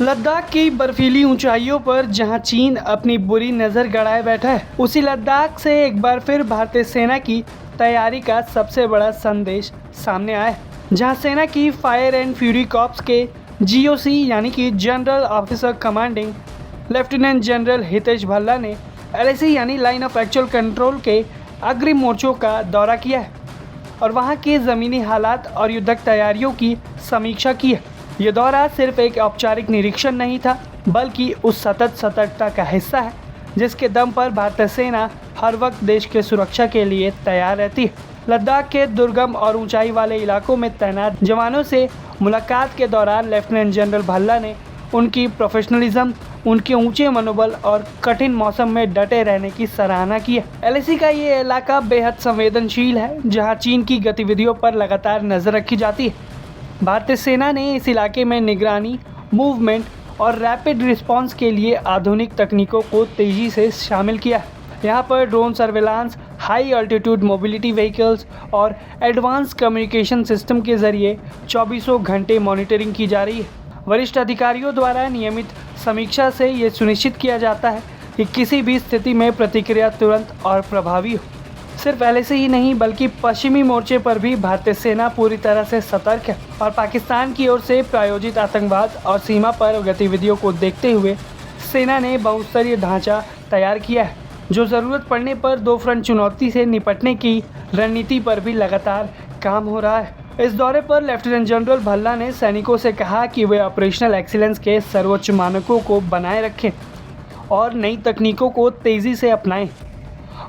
लद्दाख की बर्फीली ऊंचाइयों पर जहां चीन अपनी बुरी नज़र गड़ाए बैठा है, उसी लद्दाख से एक बार फिर भारतीय सेना की तैयारी का सबसे बड़ा संदेश सामने आया है। जहां सेना की फायर एंड फ्यूरी कॉर्प्स के जीओसी यानी कि general officer commanding lieutenant general Hitesh Bhalla ने एलएसी यानी लाइन ऑफ एक्चुअल कंट्रोल के अग्रिम मोर्चों का दौरा किया है और वहां के ज़मीनी हालात और युद्धक तैयारियों की समीक्षा की है। ये दौरा सिर्फ एक औपचारिक निरीक्षण नहीं था, बल्कि उस सतत सतर्कता का हिस्सा है जिसके दम पर भारतीय सेना हर वक्त देश के सुरक्षा के लिए तैयार रहती है। लद्दाख के दुर्गम और ऊंचाई वाले इलाकों में तैनात जवानों से मुलाकात के दौरान लेफ्टिनेंट जनरल भल्ला ने उनकी प्रोफेशनलिज्म, उनके ऊंचे मनोबल और कठिन मौसम में डटे रहने की सराहना की है। एलएसी का ये इलाका बेहद संवेदनशील है, जहां चीन की गतिविधियों पर लगातार नज़र रखी जाती है। भारतीय सेना ने इस इलाके में निगरानी, मूवमेंट और रैपिड रिस्पांस के लिए आधुनिक तकनीकों को तेज़ी से शामिल किया है। यहाँ पर drone surveillance, high altitude mobility vehicles और एडवांस कम्युनिकेशन सिस्टम के जरिए 24 घंटे मॉनिटरिंग की जा रही है। वरिष्ठ अधिकारियों द्वारा नियमित समीक्षा से ये सुनिश्चित किया जाता है कि किसी भी स्थिति में प्रतिक्रिया तुरंत और प्रभावी हो। सिर्फ एलएसी ही नहीं, बल्कि पश्चिमी मोर्चे पर भी भारतीय सेना पूरी तरह से सतर्क है और पाकिस्तान की ओर से प्रायोजित आतंकवाद और सीमा पर गतिविधियों को देखते हुए सेना ने बहुस्तरीय ढांचा तैयार किया है, जो ज़रूरत पड़ने पर दो फ्रंट चुनौती से निपटने की रणनीति पर भी लगातार काम हो रहा है। इस दौरे पर लेफ्टिनेंट जनरल भल्ला ने सैनिकों से कहा कि वे ऑपरेशनल एक्सीलेंस के सर्वोच्च मानकों को बनाए रखें और नई तकनीकों को तेज़ी से अपनाएं।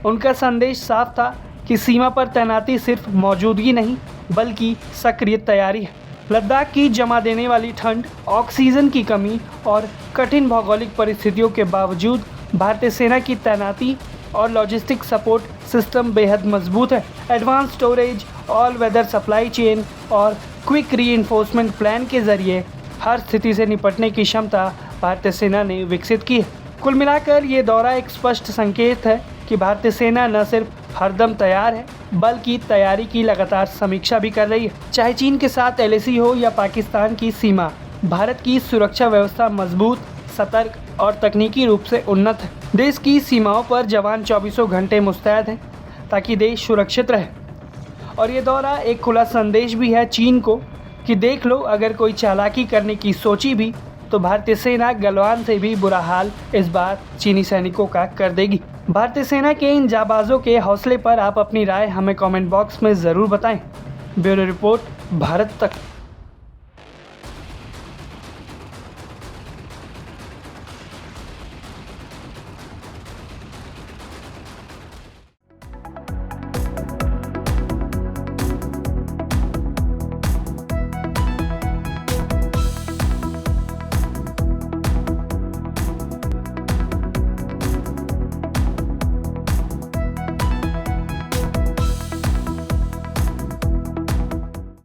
उनका संदेश साफ था कि सीमा पर तैनाती सिर्फ मौजूदगी नहीं, बल्कि सक्रिय तैयारी है। लद्दाख की जमा देने वाली ठंड, ऑक्सीजन की कमी और कठिन भौगोलिक परिस्थितियों के बावजूद भारतीय सेना की तैनाती और लॉजिस्टिक सपोर्ट सिस्टम बेहद मजबूत है। Advance storage, all weather supply chain और क्विक रीइंफोर्समेंट प्लान के जरिए हर स्थिति से निपटने की क्षमता भारतीय सेना ने विकसित की है। कुल मिलाकर ये दौरा एक स्पष्ट संकेत है कि भारतीय सेना न सिर्फ हरदम तैयार है, बल्कि तैयारी की लगातार समीक्षा भी कर रही है। चाहे चीन के साथ एलएसी हो या पाकिस्तान की सीमा, भारत की सुरक्षा व्यवस्था मजबूत, सतर्क और तकनीकी रूप से उन्नत है। देश की सीमाओं पर जवान 24 घंटे मुस्तैद हैं ताकि देश सुरक्षित रहे। और ये दौरा एक खुला संदेश भी है चीन को कि देख लो, अगर कोई चालाकी करने की सोची भी तो भारतीय सेना गलवान से भी बुरा हाल इस बार चीनी सैनिकों का कर देगी। भारतीय सेना के इन जाबाजों के हौसले पर आप अपनी राय हमें कमेंट बॉक्स में ज़रूर बताएं। ब्यूरो रिपोर्ट, भारत तक।